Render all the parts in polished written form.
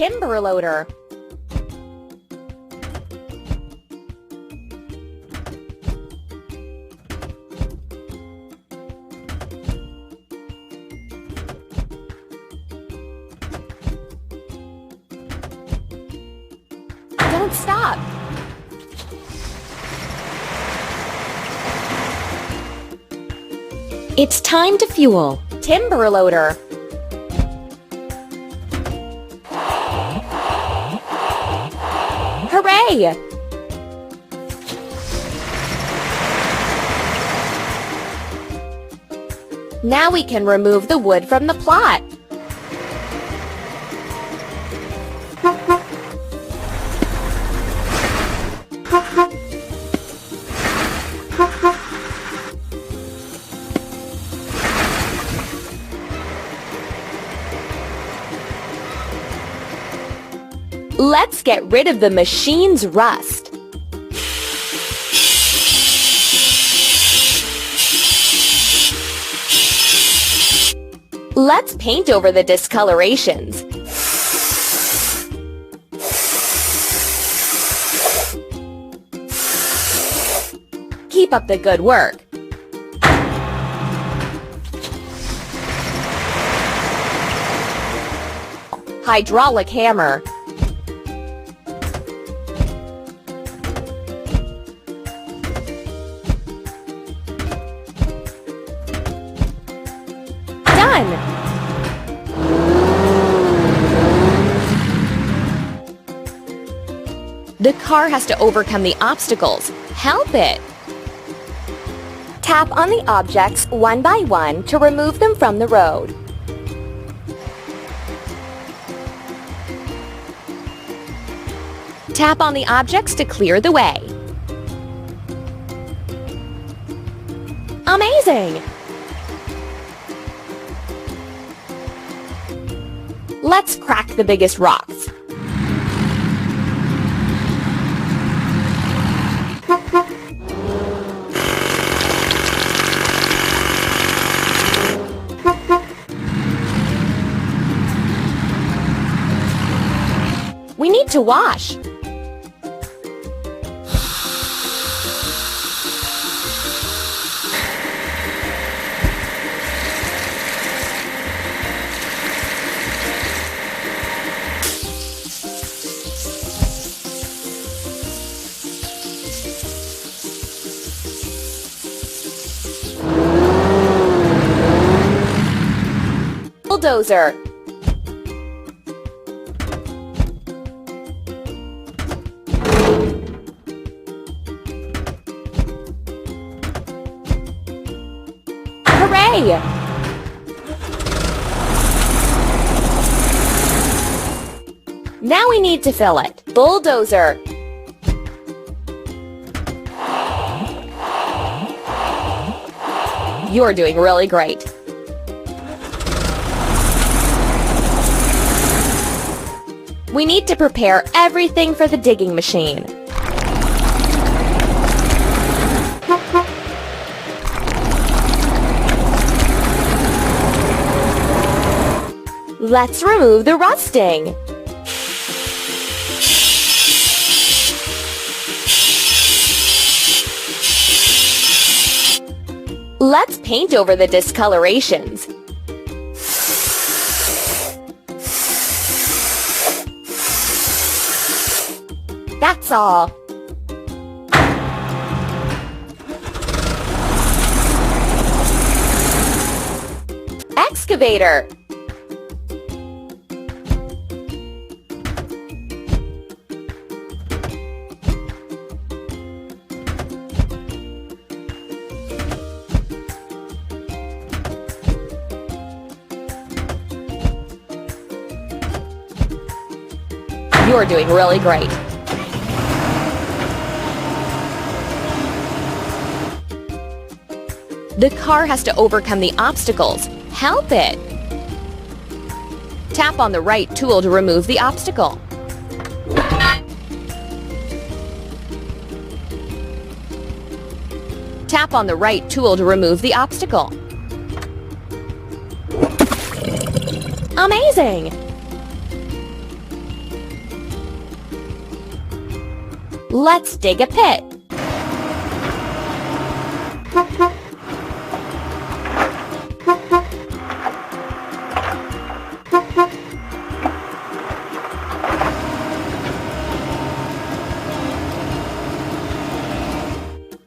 timber loader. Don't stop. It's time to fuel. Timber loader. Hooray! Now we can remove the wood from the plot. Let's get rid of the machine's rust. Let's paint over the discolorations. Keep up the good work. Hydraulic hammer. Done! The car has to overcome the obstacles. Help it! Tap on the objects one by one to remove them from the road. Tap on the objects to clear the way. Amazing! Let's crack the biggest rocks. We need to wash. Bulldozer. Hooray! Now we need to fill it. Bulldozer. You're doing really great. We need to prepare everything for the digging machine. Let's remove the rusting. Let's paint over the discolorations. That's all. Excavator. You're doing really great. The car has to overcome the obstacles. Help it! Tap on the right tool to remove the obstacle. Tap on the right tool to remove the obstacle. Amazing! Let's dig a pit.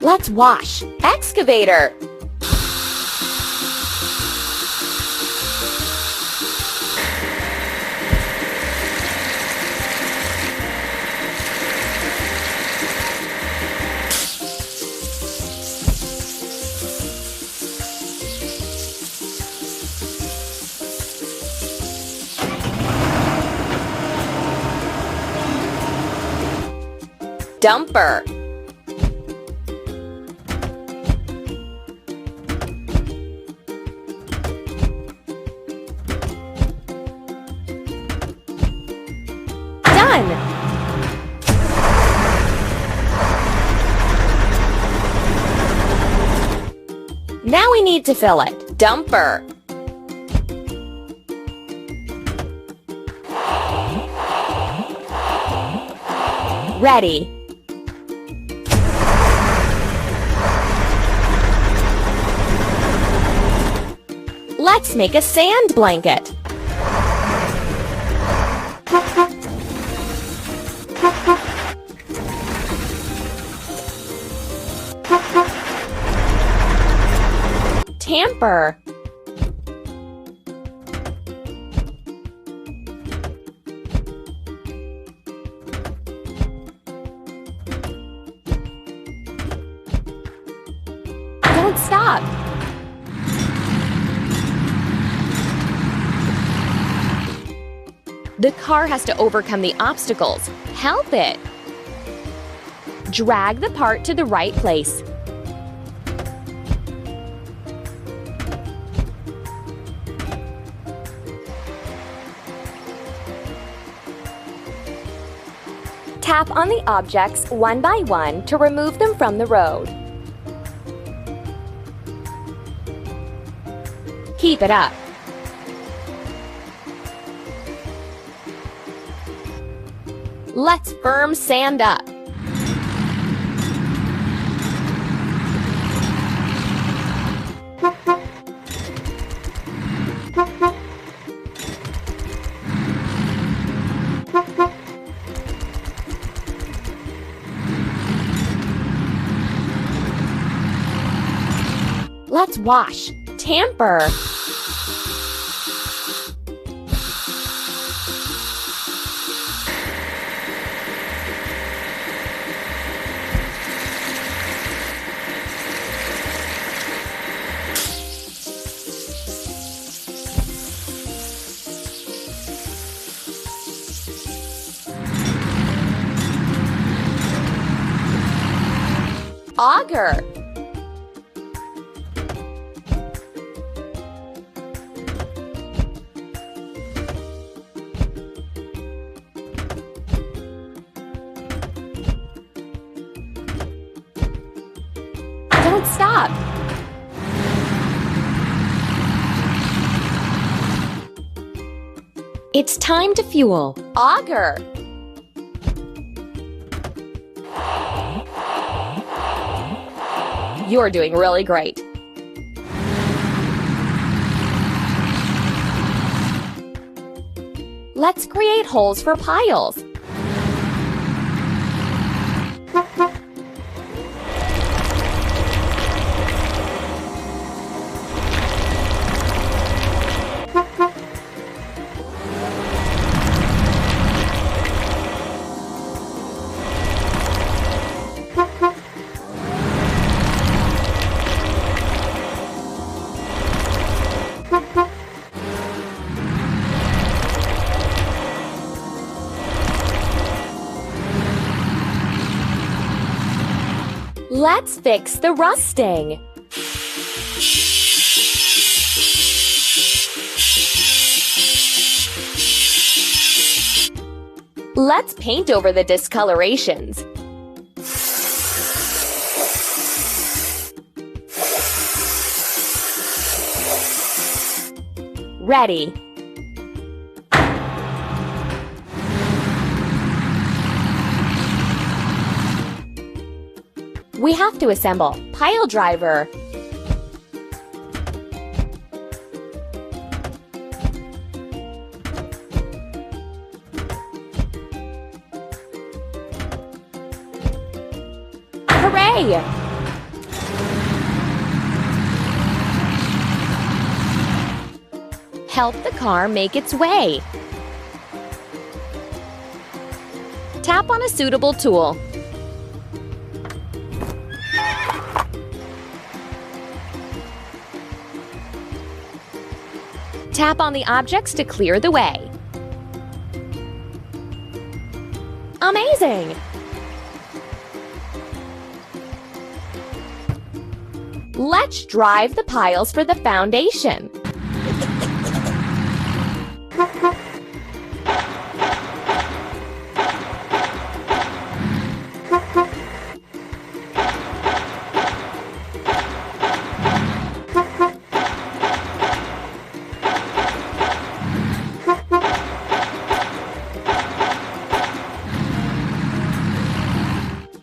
Let's wash. Excavator. Dumper. Done! Now we need to fill it. Dumper. Ready. Let's make a sand blanket. Tamper. Don't stop. The car has to overcome the obstacles. Help it. Drag the part to the right place. Tap on the objects one by one to remove them from the road. Keep it up. Let's firm sand up. Let's wash. Tamper. Auger. Don't stop. It's time to fuel. Auger. You're doing really great. Let's create holes for piles. Let's fix the rusting. Let's paint over the discolorations. Ready. We have to assemble pile driver. Hooray! Help the car make its way. Tap on a suitable tool. Tap on the objects to clear the way. Amazing! Let's drive the piles for the foundation.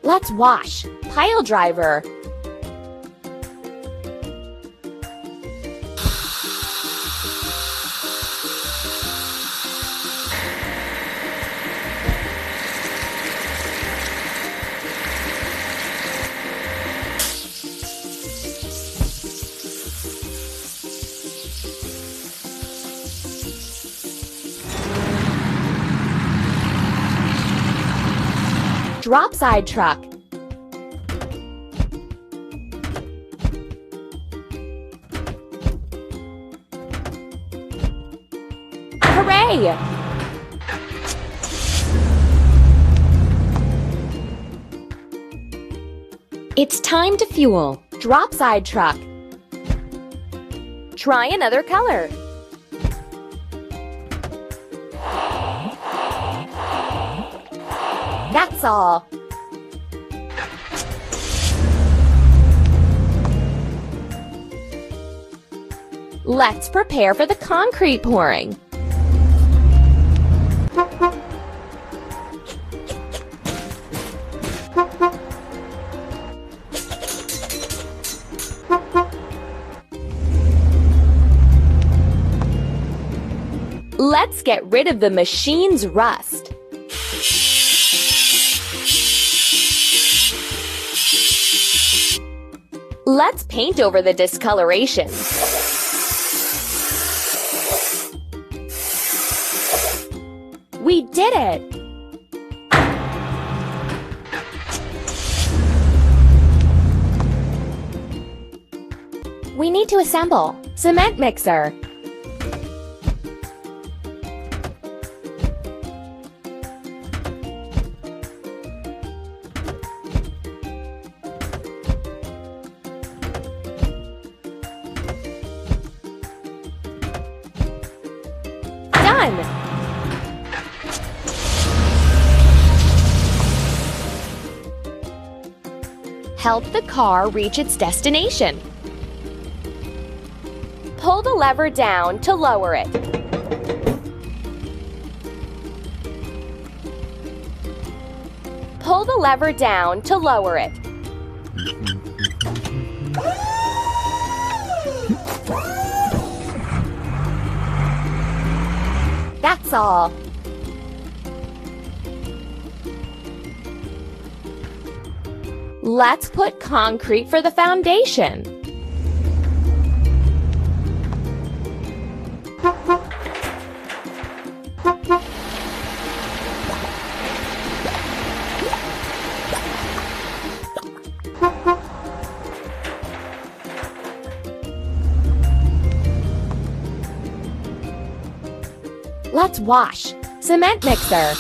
Let's wash pile driver. Drop side truck. Hooray! It's time to fuel. Drop side truck. Try another color. That's all. Let's prepare for the concrete pouring. Let's get rid of the machine's rust. Let's paint over the discoloration. We did it! We need to assemble cement mixer. Done! Help the car reach its destination. Pull the lever down to lower it. Pull the lever down to lower it. That's all. Let's put concrete for the foundation. Let's wash cement mixer.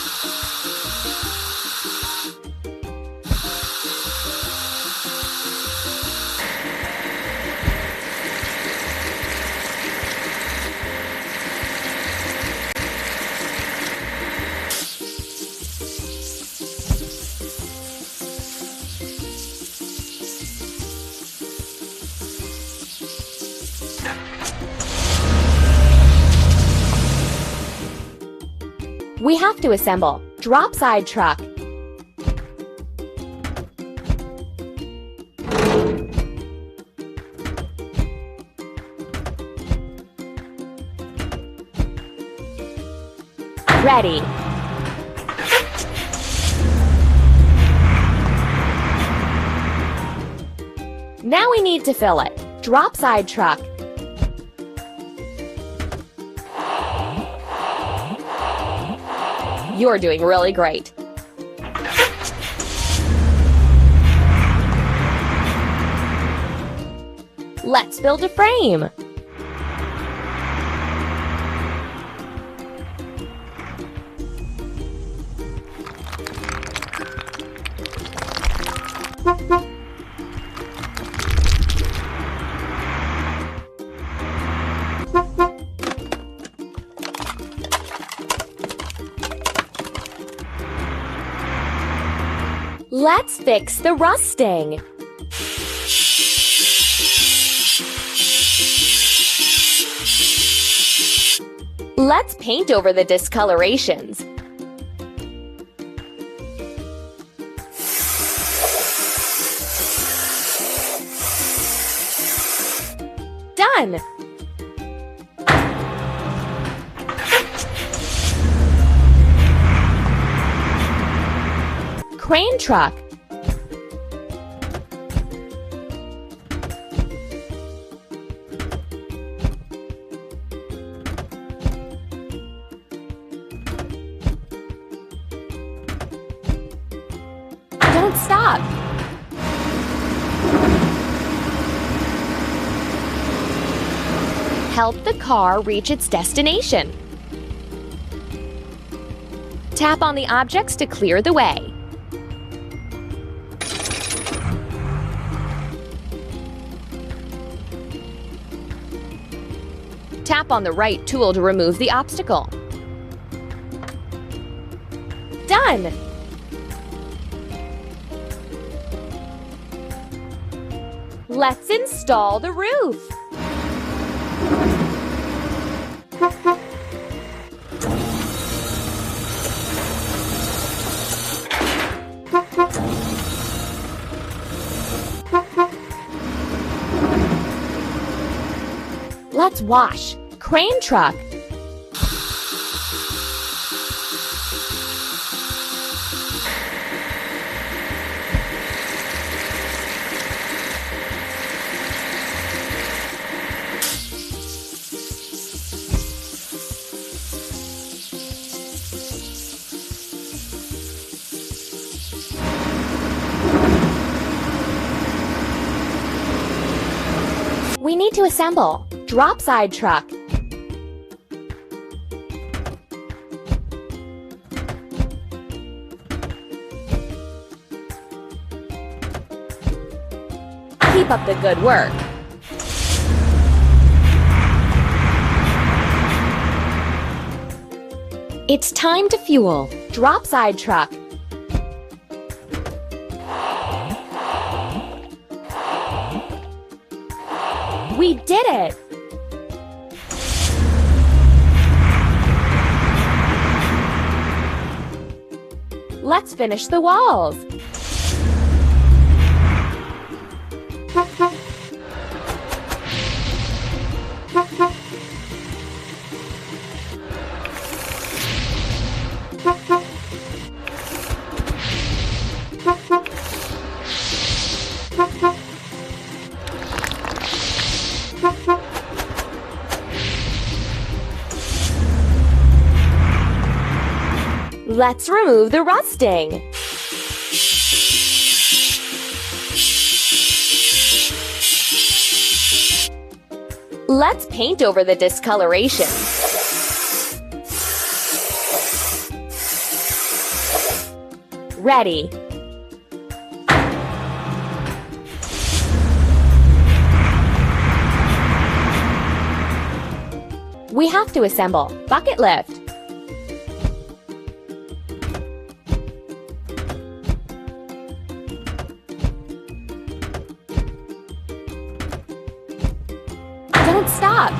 We have to assemble drop side truck. Ready. Now we need to fill it. Drop side truck. You're doing really great. Let's build a frame. Let's fix the rusting. Let's paint over the discolorations. Done! Crane truck. Don't stop. Help the car reach its destination. Tap on the objects to clear the way. Tap on the right tool to remove the obstacle. Done! Let's install the roof. Let's wash. Crane truck. We need to assemble. Drop side truck. Keep up the good work. It's time to fuel. Drop side truck. We did it! Let's finish the walls. Let's remove the rusting. Let's paint over the discoloration. Ready. We have to assemble. Bucket lift. Don't stop.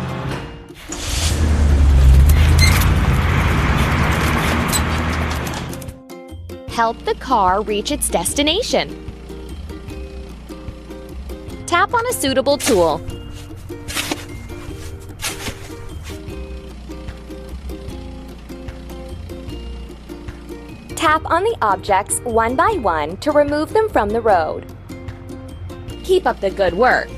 Help the car reach its destination. Tap on a suitable tool. Tap on the objects one by one to remove them from the road. Keep up the good work.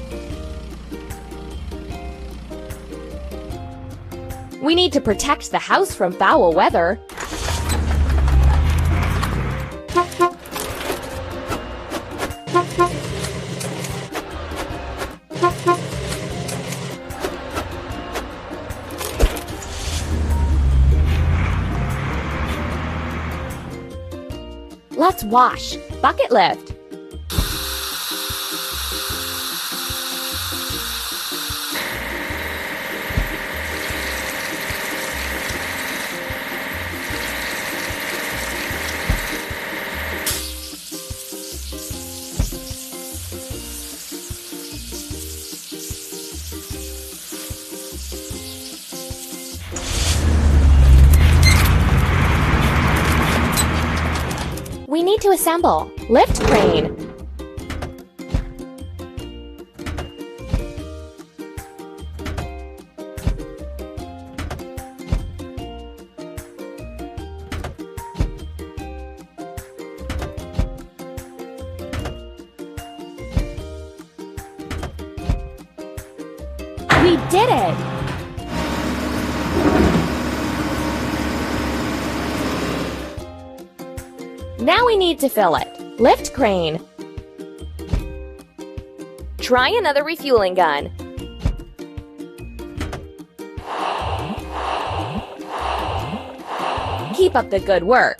We need to protect the house from foul weather. Let's wash. Bucket lift. We need to assemble. Lift crane. We did it! Now we need to fill it. Lift crane. Try another refueling gun. Keep up the good work.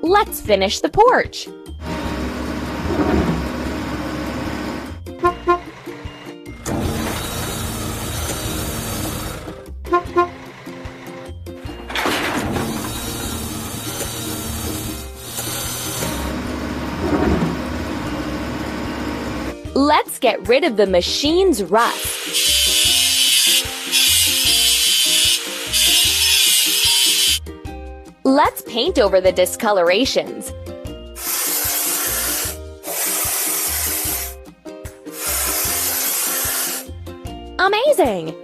Let's finish the porch. Let's get rid of the machine's rust. Let's paint over the discolorations. Amazing!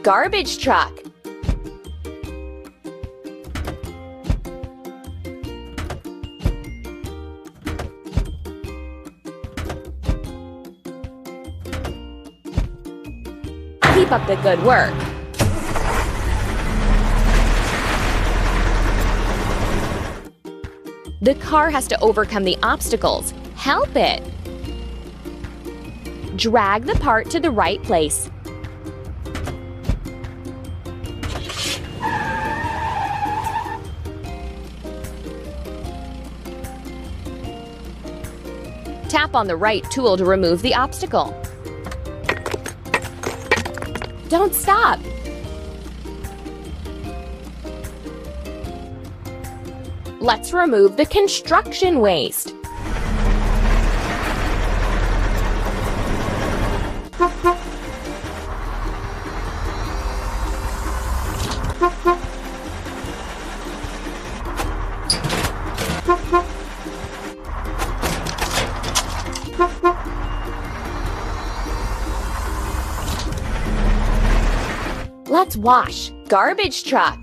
Garbage truck. Keep up the good work. The car has to overcome the obstacles. Help it. Drag the part to the right place. Tap on the right tool to remove the obstacle. Don't stop! Let's remove the construction waste. Let's wash. Garbage truck.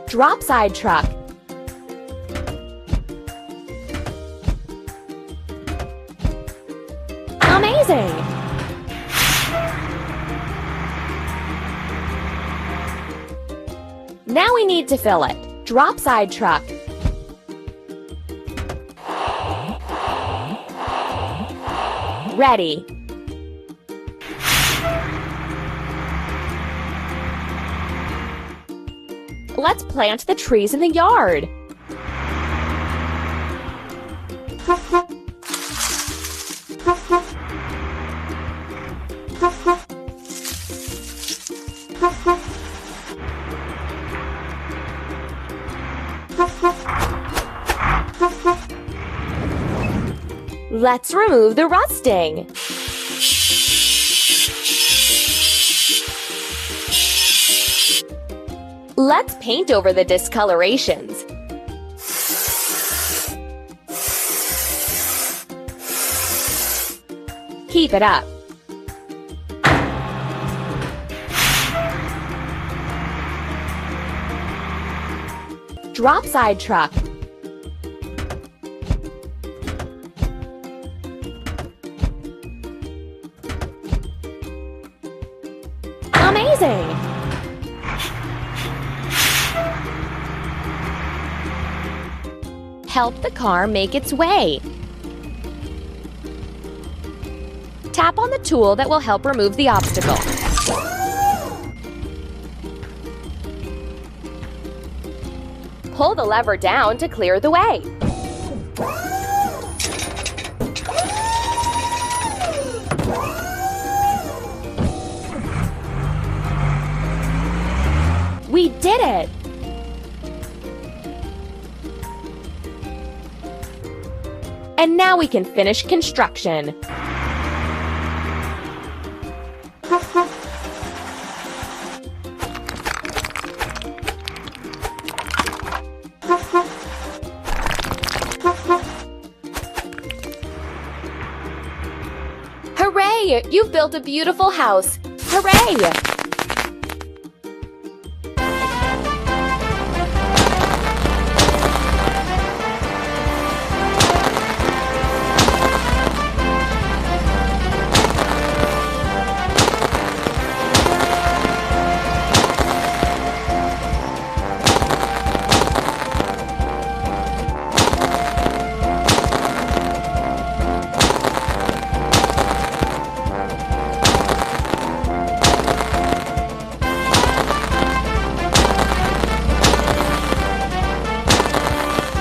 Drop side truck. Amazing! Now we need to fill it. Drop side truck. Ready. Let's plant the trees in the yard. Let's remove the rusting. Let's paint over the discolorations. Keep it up. Drop side truck. Amazing! Help the car make its way. Tap on the tool that will help remove the obstacle. Pull the lever down to clear the way. We did it! And now we can finish construction. Hooray! You've built a beautiful house! Hooray!